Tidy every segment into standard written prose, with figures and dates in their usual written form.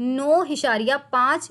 9.5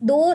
2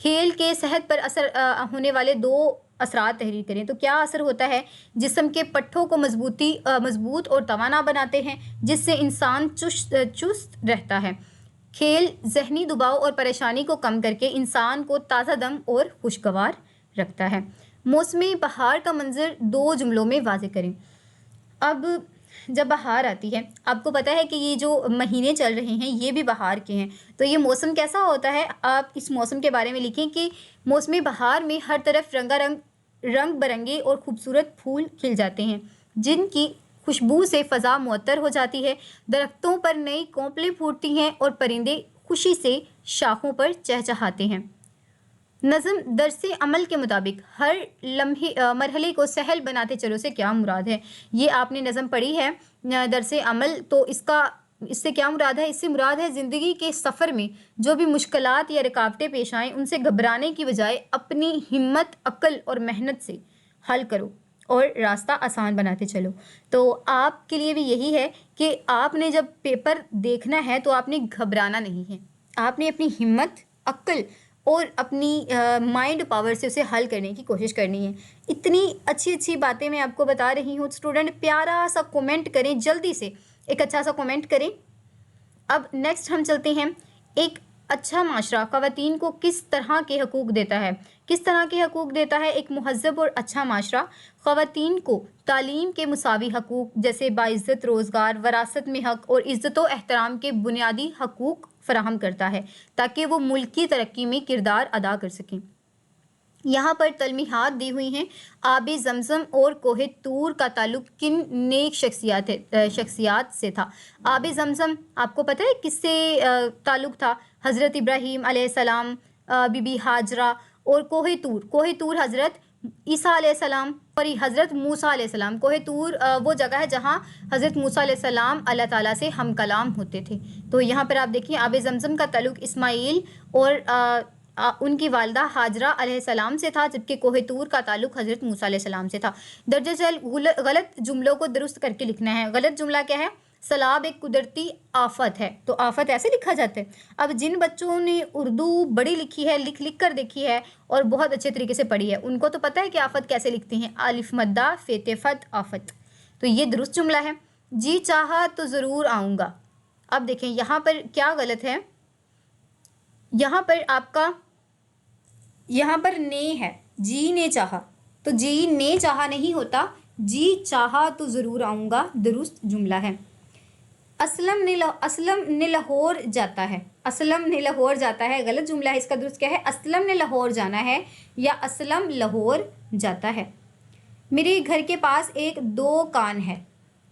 کھیل کے صحت پر اثر ہونے والے 2 اثرات تحریر کریں۔ تو کیا اثر ہوتا ہے؟ جسم کے پٹھوں کو مضبوط اور توانا بناتے ہیں، جس سے انسان چست رہتا ہے۔ کھیل ذہنی دباؤ اور پریشانی کو کم کر کے انسان کو تازہ دم اور خوشگوار رکھتا ہے۔ موسم بہار کا منظر 2 جملوں میں واضح کریں۔ اب جب بہار آتی ہے، آپ کو پتہ ہے کہ یہ جو مہینے چل رہے ہیں یہ بھی بہار کے ہیں، تو یہ موسم کیسا ہوتا ہے؟ آپ اس موسم کے بارے میں لکھیں کہ موسم بہار میں ہر طرف رنگ برنگے اور خوبصورت پھول کھل جاتے ہیں، جن کی خوشبو سے فضا معطر ہو جاتی ہے، درختوں پر نئی کونپلیں پھوٹتی ہیں اور پرندے خوشی سے شاخوں پر چہچہاتے ہیں۔ نظم درس عمل کے مطابق ہر مرحلے کو سہل بناتے چلو سے کیا مراد ہے؟ یہ آپ نے نظم پڑھی ہے درس عمل، تو اس سے کیا مراد ہے؟ اس سے مراد ہے زندگی کے سفر میں جو بھی مشکلات یا رکاوٹیں پیش آئیں ان سے گھبرانے کی بجائے اپنی ہمت، عقل اور محنت سے حل کرو اور راستہ آسان بناتے چلو۔ تو آپ کے لیے بھی یہی ہے کہ آپ نے جب پیپر دیکھنا ہے تو آپ نے گھبرانا نہیں ہے، آپ نے اپنی ہمت، عقل اور اپنی مائنڈ پاور سے اسے حل کرنے کی کوشش کرنی ہے۔ اتنی اچھی باتیں میں آپ کو بتا رہی ہوں۔ اسٹوڈنٹ پیارا سا کومنٹ کریں، جلدی سے ایک اچھا سا کومنٹ کریں۔ اب نیکسٹ ہم چلتے ہیں، ایک اچھا معاشرہ خواتین کو کس طرح کے حقوق دیتا ہے؟ کس طرح کے حقوق دیتا ہے ایک مہذب اور اچھا معاشرہ؟ خواتین کو تعلیم کے مساوی حقوق جیسے باعزت روزگار، وراثت میں حق اور عزت و احترام کے بنیادی حقوق فراہم کرتا ہے تاکہ وہ ملک کی ترقی میں کردار ادا کر سکیں۔ یہاں پر تلمیحات دی ہوئی ہیں۔ آب زمزم اور کوہ طور کا تعلق کن نیک شخصیات سے تھا؟ آب زمزم آپ کو پتہ ہے کس سے تعلق تھا؟ حضرت ابراہیم علیہ السلام، بی بی ہاجرہ، اور کوہ طور حضرت عیسیٰ علیہ السلام اور حضرت موسیٰ علیہ السلام۔ کوہ طور وہ جگہ ہے جہاں حضرت موسیٰ علیہ السلام اللہ تعالیٰ سے ہم کلام ہوتے تھے۔ تو یہاں پر آپ دیکھیں آب زمزم کا تعلق اسماعیل اور ان کی والدہ ہاجرہ علیہ السلام سے تھا، جبکہ کوہ طور کا تعلق حضرت موسیٰ علیہ السلام سے تھا۔ درجہ ذیل غلط جملوں کو درست کر کے لکھنا ہے۔ غلط جملہ کیا ہے؟ سیلاب ایک قدرتی آفت ہے، تو آفت ایسے لکھا جاتا ہے۔ اب جن بچوں نے اردو بڑی لکھی ہے، لکھ کر دیکھی ہے اور بہت اچھے طریقے سے پڑھی ہے، ان کو تو پتہ ہے کہ آفت کیسے لکھتے ہیں، الف مدہ فت فت آفت، تو یہ درست جملہ ہے۔ جی چاہا تو ضرور آؤں گا، اب دیکھیں یہاں پر کیا غلط ہے، یہاں پر آپ کا یہاں پر نے ہے، جی نے چاہا، تو جی نے چاہا نہیں ہوتا، جی چاہا تو ضرور آؤں گا درست جملہ ہے۔ اسلم نے لاہور جاتا ہے، اسلم نے لاہور جاتا ہے غلط جملہ ہے، اس کا درست کیا ہے؟ اسلم نے لاہور جانا ہے یا اسلم لاہور جاتا ہے۔ میرے گھر کے پاس ایک دکان ہے،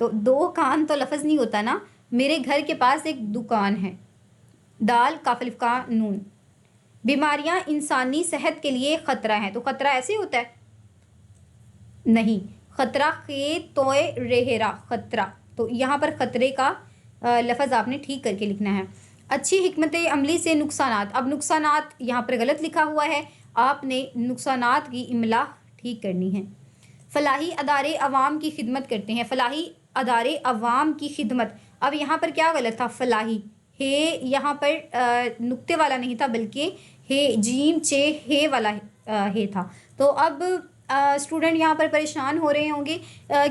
تو دکان تو لفظ نہیں ہوتا نا، میرے گھر کے پاس ایک دکان ہے، دال کاف الف کا نون۔ بیماریاں انسانی صحت کے لیے خطرہ ہیں، تو خطرہ ایسے ہوتا ہے؟ نہیں، خطرہ خیت توئے رہرا خطرہ، تو یہاں پر خطرے کا لفظ آپ نے ٹھیک کر کے لکھنا ہے۔ اچھی حکمت عملی سے نقصانات، اب نقصانات یہاں پر غلط لکھا ہوا ہے، آپ نے نقصانات کی املا ٹھیک کرنی ہے۔ فلاحی ادارے عوام کی خدمت کرتے ہیں، فلاحی ادارے عوام کی خدمت، اب یہاں پر کیا غلط تھا؟ فلاحی ہے یہاں پر نقطے والا نہیں تھا بلکہ ہے جیم چے ہے والا ہے تھا۔ تو اب اسٹوڈنٹ یہاں پر پریشان ہو رہے ہوں گے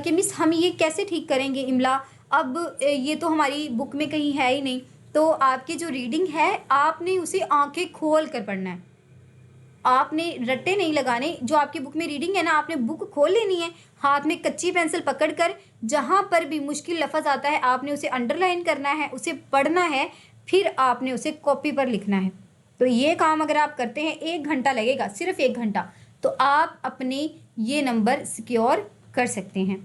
کہ مس ہم یہ کیسے ٹھیک کریں گے املا، اب یہ تو ہماری بک میں کہیں ہے ہی نہیں، تو آپ کی جو ریڈنگ ہے آپ نے اسے آنکھیں کھول کر پڑھنا ہے، آپ نے رٹے نہیں لگانے، جو آپ کی بک میں ریڈنگ ہے نا آپ نے بک کھول لینی ہے، ہاتھ میں کچی پینسل پکڑ کر جہاں پر بھی مشکل لفظ آتا ہے آپ نے اسے انڈر لائن کرنا ہے، اسے پڑھنا ہے، پھر آپ نے اسے کاپی پر لکھنا ہے۔ تو یہ کام اگر آپ کرتے ہیں 1 گھنٹہ لگے گا، صرف 1 گھنٹہ، تو آپ اپنے یہ نمبر سیکیور کر سکتے ہیں۔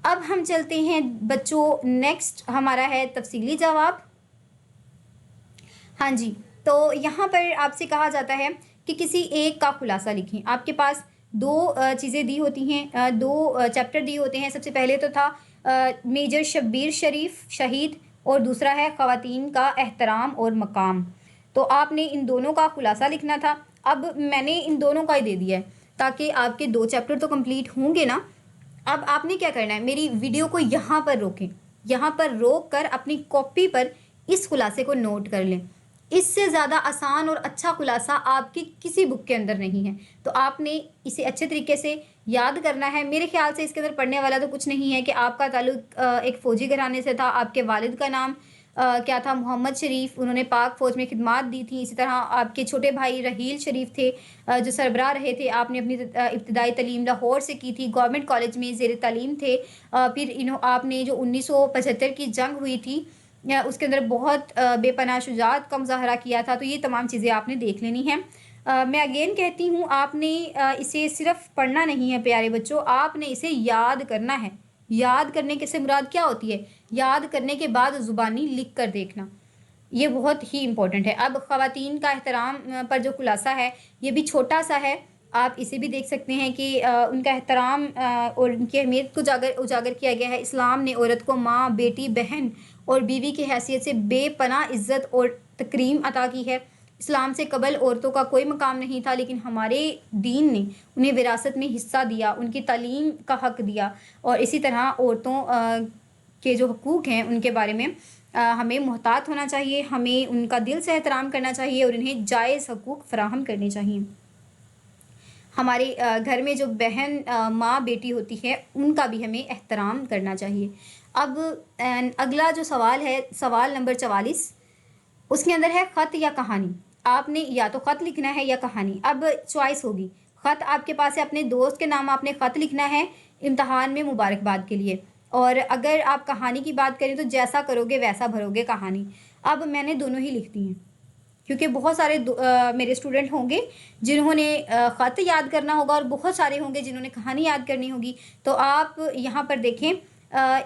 اب ہم چلتے ہیں بچوں، نیکسٹ ہمارا ہے تفصیلی جواب۔ ہاں جی، تو یہاں پر آپ سے کہا جاتا ہے کہ کسی ایک کا خلاصہ لکھیں۔ آپ کے پاس 2 چیزیں دی ہوتی ہیں، 2 چیپٹر دیے ہوتے ہیں۔ سب سے پہلے تو تھا میجر شبیر شریف شہید، اور دوسرا ہے خواتین کا احترام اور مقام، تو آپ نے ان دونوں کا خلاصہ لکھنا تھا۔ اب میں نے ان دونوں کا ہی دے دیا ہے تاکہ آپ کے 2 چیپٹر تو کمپلیٹ ہوں گے نا۔ اب آپ نے کیا کرنا ہے، میری ویڈیو کو یہاں پر روکیں، یہاں پر روک کر اپنی کاپی پر اس خلاصے کو نوٹ کر لیں۔ اس سے زیادہ آسان اور اچھا خلاصہ آپ کی کسی بک کے اندر نہیں ہے، تو آپ نے اسے اچھے طریقے سے یاد کرنا ہے۔ میرے خیال سے اس کے اندر پڑھنے والا تو کچھ نہیں ہے کہ آپ کا تعلق ایک فوجی گھرانے سے تھا، آپ کے والد کا نام کیا تھا، محمد شریف، انہوں نے پاک فوج میں خدمات دی تھیں۔ اسی طرح آپ کے چھوٹے بھائی رحیل شریف تھے جو سربراہ رہے تھے، آپ نے اپنی ابتدائی تعلیم لاہور سے کی تھی، گورنمنٹ کالج میں زیر تعلیم تھے۔ پھر آپ نے جو 1975 کی جنگ ہوئی تھی اس کے اندر بہت بے پناہ شجاعت کا مظاہرہ کیا تھا، تو یہ تمام چیزیں آپ نے دیکھ لینی ہیں۔ میں اگین کہتی ہوں، آپ نے اسے صرف پڑھنا نہیں ہے پیارے بچوں، آپ نے اسے یاد کرنا ہے۔ یاد کرنے کے سے مراد کیا ہوتی ہے؟ یاد کرنے کے بعد زبانی لکھ کر دیکھنا، یہ بہت ہی امپورٹنٹ ہے۔ اب خواتین کا احترام پر جو خلاصہ ہے یہ بھی چھوٹا سا ہے، آپ اسے بھی دیکھ سکتے ہیں کہ ان کا احترام اور ان کی اہمیت کو اجاگر کیا گیا ہے۔ اسلام نے عورت کو ماں، بیٹی، بہن اور بیوی کی حیثیت سے بے پناہ عزت اور تکریم عطا کی ہے۔ اسلام سے قبل عورتوں کا کوئی مقام نہیں تھا، لیکن ہمارے دین نے انہیں وراثت میں حصہ دیا، ان کی تعلیم کا حق دیا، اور اسی طرح عورتوں کے جو حقوق ہیں ان کے بارے میں ہمیں محتاط ہونا چاہیے، ہمیں ان کا دل سے احترام کرنا چاہیے اور انہیں جائز حقوق فراہم کرنے چاہیے۔ ہمارے گھر میں جو بہن ماں بیٹی ہوتی ہے ان کا بھی ہمیں احترام کرنا چاہیے۔ اب اگلا جو سوال ہے، سوال نمبر 44، اس کے اندر ہے خط یا کہانی۔ آپ نے یا تو خط لکھنا ہے یا کہانی۔ اب چوائس ہوگی، خط آپ کے پاس ہے، اپنے دوست کے نام آپ نے خط لکھنا ہے امتحان میں مبارکباد کے لیے، اور اگر آپ کہانی کی بات کریں تو جیسا کرو گے ویسا بھرو گے کہانی۔ اب میں نے دونوں ہی لکھ دی ہیں کیونکہ بہت سارے میرے اسٹوڈنٹ ہوں گے جنہوں نے خط یاد کرنا ہوگا اور بہت سارے ہوں گے جنہوں نے کہانی یاد کرنی ہوگی۔ تو آپ یہاں پر دیکھیں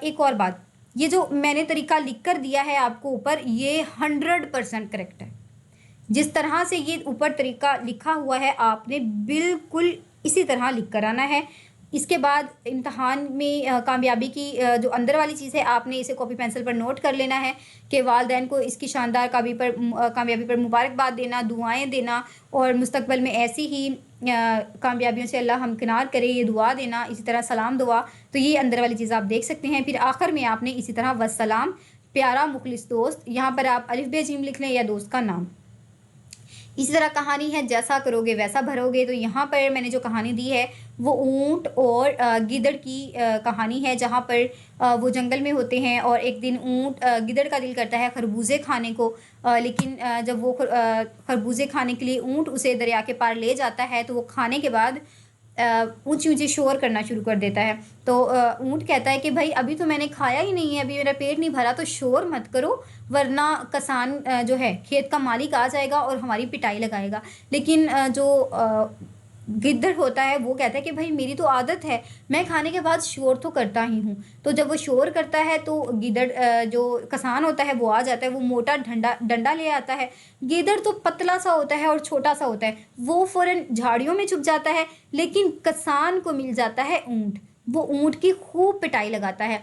ایک اور بات، یہ جو میں نے طریقہ لکھ کر دیا ہے آپ کو اوپر، یہ 100% کریکٹ ہے۔ جس طرح سے یہ اوپر طریقہ لکھا ہوا ہے آپ نے بالکل اسی طرح لکھ کر آنا ہے۔ اس کے بعد امتحان میں کامیابی کی جو اندر والی چیز ہے، آپ نے اسے کاپی پینسل پر نوٹ کر لینا ہے کہ والدین کو اس کی شاندار کامیابی پر مبارکباد دینا، دعائیں دینا، اور مستقبل میں ایسی ہی کامیابیوں سے اللہ ہمکنار کرے، یہ دعا دینا، اسی طرح سلام دعا۔ تو یہ اندر والی چیز آپ دیکھ سکتے ہیں۔ پھر آخر میں آپ نے اسی طرح وسلام، پیارا مخلص دوست، یہاں پر آپ الف ب ج لکھ لیں یا دوست کا نام۔ اسی طرح کہانی ہے، جیسا کرو گے ویسا بھرو گے۔ تو یہاں پر میں نے جو کہانی دی ہے وہ اونٹ اور گدڑ کی کہانی ہے، جہاں پر وہ جنگل میں ہوتے ہیں اور ایک دن اونٹ، گدڑ کا دل کرتا ہے خربوزے کھانے کو، لیکن جب وہ خربوزے کھانے کے لیے اونٹ اسے دریا کے پار لے جاتا ہے تو وہ کھانے کے بعد اونچی اونچی شور کرنا شروع کر دیتا ہے۔ تو اونٹ کہتا ہے کہ بھائی ابھی تو میں نے کھایا ہی نہیں ہے، ابھی میرا پیٹ نہیں بھرا، تو شور مت کرو ورنہ کسان جو ہے کھیت کا مالک آ جائے گا اور ہماری پٹائی لگائے گا۔ لیکن جو گدڑ ہوتا ہے وہ کہتا ہے کہ بھائی میری تو عادت ہے، میں کھانے کے بعد شور تو کرتا ہی ہوں۔ تو جب وہ شور کرتا ہے تو گدڑ جو کسان ہوتا ہے وہ آ جاتا ہے، وہ موٹا ڈنڈا لے آتا ہے۔ گدڑ تو پتلا سا ہوتا ہے اور چھوٹا سا ہوتا ہے، وہ فوراً جھاڑیوں میں چھپ جاتا ہے، لیکن کسان کو مل جاتا ہے اونٹ، وہ اونٹ کی خوب پٹائی لگاتا ہے۔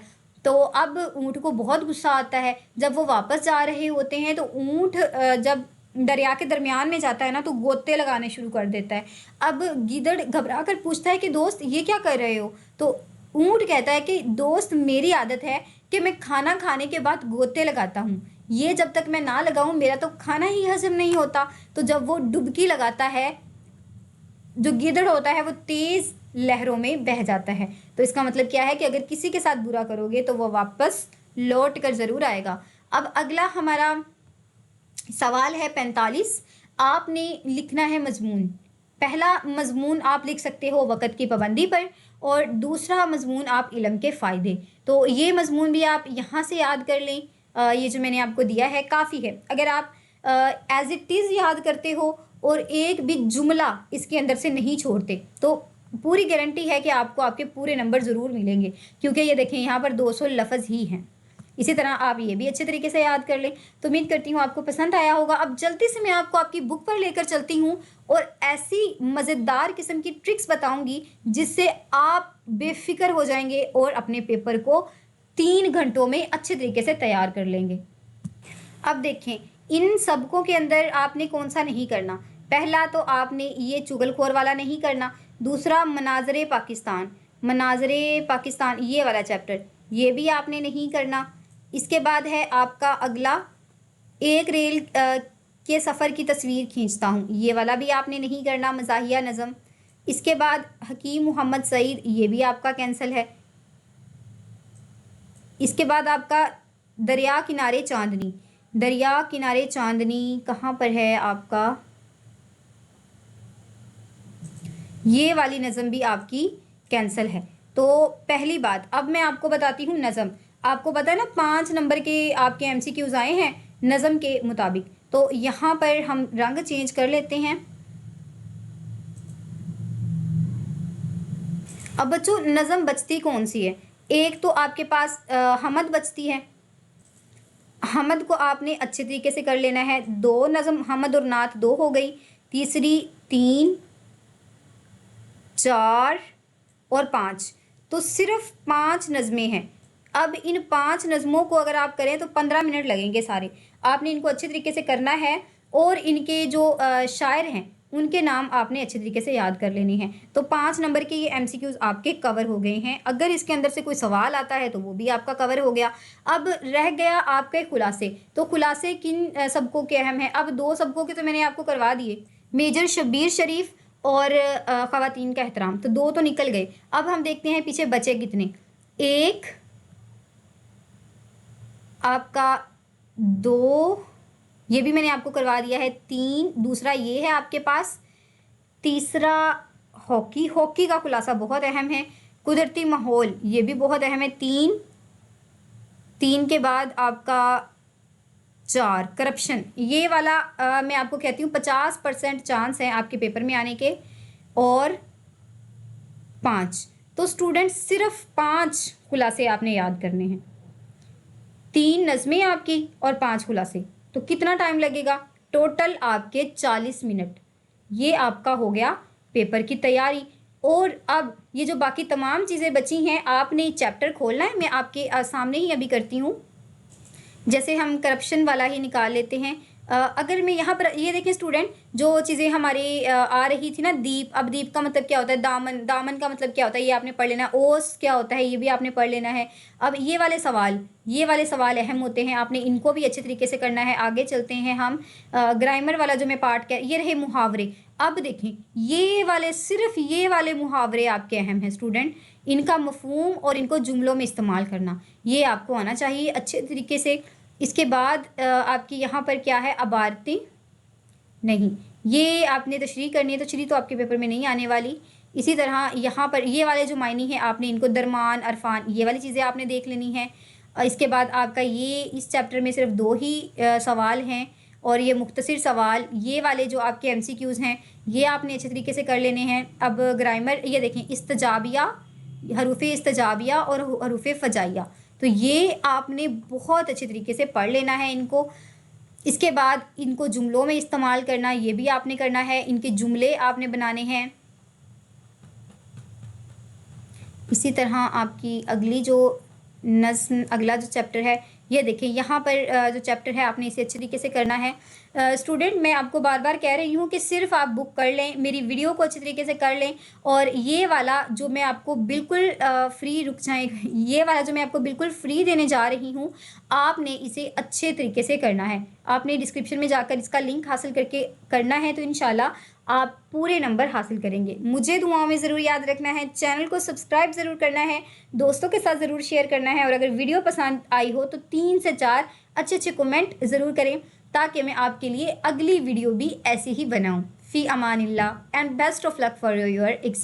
تو اب اونٹ کو بہت غصہ آتا ہے، جب وہ واپس جا رہے ہوتے ہیں تو اونٹ جب دریا کے درمیان میں جاتا ہے نا تو گوتے لگانے شروع کر دیتا ہے۔ اب گدڑ گھبرا کر پوچھتا ہے کہ دوست یہ کیا کر رہے ہو؟ تو اونٹ کہتا ہے کہ دوست میری عادت ہے کہ میں کھانا کھانے کے بعد گوتے لگاتا ہوں، یہ جب تک میں نہ لگاؤں میرا تو کھانا ہی ہضم نہیں ہوتا۔ تو جب وہ ڈبکی لگاتا ہے، جو گدڑ ہوتا ہے وہ تیز لہروں میں بہہ جاتا ہے۔ تو اس کا مطلب کیا ہے کہ اگر کسی کے ساتھ برا کرو گے تو وہ واپس لوٹ کر ضرور آئے گا۔ اب اگلا ہمارا سوال ہے 45، آپ نے لکھنا ہے مضمون۔ پہلا مضمون آپ لکھ سکتے ہو وقت کی پابندی پر، اور دوسرا مضمون آپ علم کے فائدے۔ تو یہ مضمون بھی آپ یہاں سے یاد کر لیں، یہ جو میں نے آپ کو دیا ہے کافی ہے۔ اگر آپ ایز اٹ از یاد کرتے ہو اور ایک بھی جملہ اس کے اندر سے نہیں چھوڑتے تو پوری گارنٹی ہے کہ آپ کو آپ کے پورے نمبر ضرور ملیں گے، کیونکہ یہ دیکھیں یہاں پر 200 لفظ ہی ہیں۔ اسی طرح آپ یہ بھی اچھے طریقے سے یاد کر لیں۔ تو امید کرتی ہوں آپ کو پسند آیا ہوگا۔ اب جلدی سے میں آپ کو آپ کی بک پر لے کر چلتی ہوں اور ایسی مزیدار قسم کی ٹرکس بتاؤں گی جس سے آپ بے فکر ہو جائیں گے اور اپنے پیپر کو 3 گھنٹوں میں اچھے طریقے سے تیار کر لیں گے۔ اب دیکھیں ان سبقوں کے اندر آپ نے کون سا نہیں کرنا۔ پہلا تو آپ نے یہ چغل خور والا نہیں کرنا، دوسرا مناظر پاکستان، مناظر پاکستان یہ والا چیپٹر یہ بھی آپ نے نہیں کرنا۔ اس کے بعد ہے آپ کا اگلا ایک ریل کے سفر کی تصویر کھینچتا ہوں، یہ والا بھی آپ نے نہیں کرنا، مزاحیہ نظم۔ اس کے بعد حکیم محمد سعید، یہ بھی آپ کا کینسل ہے۔ اس کے بعد آپ کا دریا کنارے چاندنی، دریا کنارے چاندنی کہاں پر ہے آپ کا، یہ والی نظم بھی آپ کی کینسل ہے۔ تو پہلی بات اب میں آپ کو بتاتی ہوں نظم۔ آپ کو پتہ ہے نا 5 نمبر کے آپ کے MCQs آئے ہیں نظم کے مطابق، تو یہاں پر ہم رنگ چینج کر لیتے ہیں۔ اب بچوں نظم بچتی کون سی ہے؟ ایک تو آپ کے پاس حمد بچتی ہے، حمد کو آپ نے اچھے طریقے سے کر لینا ہے۔ 2 نظم حمد اور نعت 2 ہو گئی، تیسری 3 4 اور 5، تو صرف 5 نظمیں ہیں۔ اب ان 5 نظموں کو اگر آپ کریں تو 15 منٹ لگیں گے سارے۔ آپ نے ان کو اچھے طریقے سے کرنا ہے اور ان کے جو شاعر ہیں ان کے نام آپ نے اچھے طریقے سے یاد کر لینے ہیں۔ تو 5 نمبر کے یہ MCQs آپ کے کور ہو گئے ہیں۔ اگر اس کے اندر سے کوئی سوال آتا ہے تو وہ بھی آپ کا کور ہو گیا۔ اب رہ گیا آپ کے خلاصے، تو خلاصے کن سبقوں کے اہم ہیں؟ اب 2 سبقوں کے تو میں نے آپ کو کروا دیے، میجر شبیر شریف اور خواتین کا احترام، تو 2 تو نکل گئے۔ اب ہم دیکھتے ہیں پیچھے بچے کتنے، 1 آپ کا 2، یہ بھی میں نے آپ کو کروا دیا ہے، 3 دوسرا یہ ہے آپ کے پاس، تیسرا ہاکی، ہاکی کا خلاصہ بہت اہم ہے، قدرتی ماحول یہ بھی بہت اہم ہے، 3 کے بعد آپ کا 4 کرپشن، یہ والا میں آپ کو کہتی ہوں 50% چانس ہے آپ کے پیپر میں آنے کے، اور 5 تو اسٹوڈنٹ صرف 5 خلاصے آپ نے یاد کرنے ہیں، 3 نظمیں آپ کی اور 5 خلاصے، تو کتنا ٹائم لگے گا؟ ٹوٹل آپ کے 40 منٹ، یہ آپ کا ہو گیا پیپر کی تیاری۔ اور اب یہ جو باقی تمام چیزیں بچی ہیں آپ نے چیپٹر کھولنا ہے، میں آپ کے سامنے ہی ابھی کرتی ہوں۔ جیسے ہم کرپشن والا ہی نکال لیتے ہیں، اگر میں یہاں پر یہ دیکھیں اسٹوڈنٹ، جو چیزیں ہماری آ رہی تھی نا، دیپ، اب دیپ کا مطلب کیا ہوتا ہے، دامن، دامن کا مطلب کیا ہوتا ہے یہ آپ نے پڑھ لینا، اوس کیا ہوتا ہے یہ بھی آپ نے پڑھ لینا ہے۔ اب یہ والے سوال اہم ہوتے ہیں، آپ نے ان کو بھی اچھے طریقے سے کرنا ہے۔ آگے چلتے ہیں ہم، گرامر والا جو میں پارٹ کیا، یہ رہے محاورے۔ اب دیکھیں یہ والے، صرف یہ والے محاورے آپ کے اہم ہیں اسٹوڈنٹ، ان کا مفہوم اور ان کو جملوں میں استعمال کرنا یہ آپ کو آنا چاہیے اچھے طریقے سے۔ اس کے بعد آپ کی یہاں پر کیا ہے، عبارتیں نہیں، یہ آپ نے تشریح کرنی ہے، تشریح تو آپ کے پیپر میں نہیں آنے والی۔ اسی طرح یہاں پر یہ والے جو معنی ہیں آپ نے ان کو درمان، عرفان، یہ والی چیزیں آپ نے دیکھ لینی ہیں۔ اس کے بعد آپ کا یہ اس چیپٹر میں صرف 2 ہی سوال ہیں اور یہ مختصر سوال، یہ والے جو آپ کے MCQs ہیں یہ آپ نے اچھے طریقے سے کر لینے ہیں۔ اب گرامر یہ دیکھیں، استجابیہ، حروف استجابیہ اور حروف فجائیہ، تو یہ آپ نے بہت اچھے طریقے سے پڑھ لینا ہے ان کو۔ اس کے بعد ان کو جملوں میں استعمال کرنا یہ بھی آپ نے کرنا ہے، ان کے جملے آپ نے بنانے ہیں۔ اسی طرح آپ کی اگلی جو نظم، اگلا جو چیپٹر ہے یہ دیکھیں، یہاں پر جو چیپٹر ہے آپ نے اسے اچھے طریقے سے کرنا ہے۔ اسٹوڈنٹ میں آپ کو بار بار کہہ رہی ہوں کہ صرف آپ بک کر لیں، میری ویڈیو کو اچھے طریقے سے کر لیں، اور یہ والا جو میں آپ کو بالکل فری، رک جائیں، یہ والا جو میں آپ کو بالکل فری دینے جا رہی ہوں آپ نے اسے اچھے طریقے سے کرنا ہے۔ آپ نے ڈسکرپشن میں جا کر اس کا لنک حاصل کر کے کرنا ہے، تو انشاءاللہ آپ پورے نمبر حاصل کریں گے۔ مجھے دعاؤں میں ضرور یاد رکھنا ہے، چینل کو سبسکرائب ضرور کرنا ہے، دوستوں کے ساتھ ضرور شیئر کرنا ہے، اور اگر ویڈیو پسند آئی ہو تو 3 سے 4 اچھے کمنٹ ضرور کریں تاکہ میں آپ کے لیے اگلی ویڈیو بھی ایسی ہی بناؤں۔ فی امان اللہ and best of luck for your exam.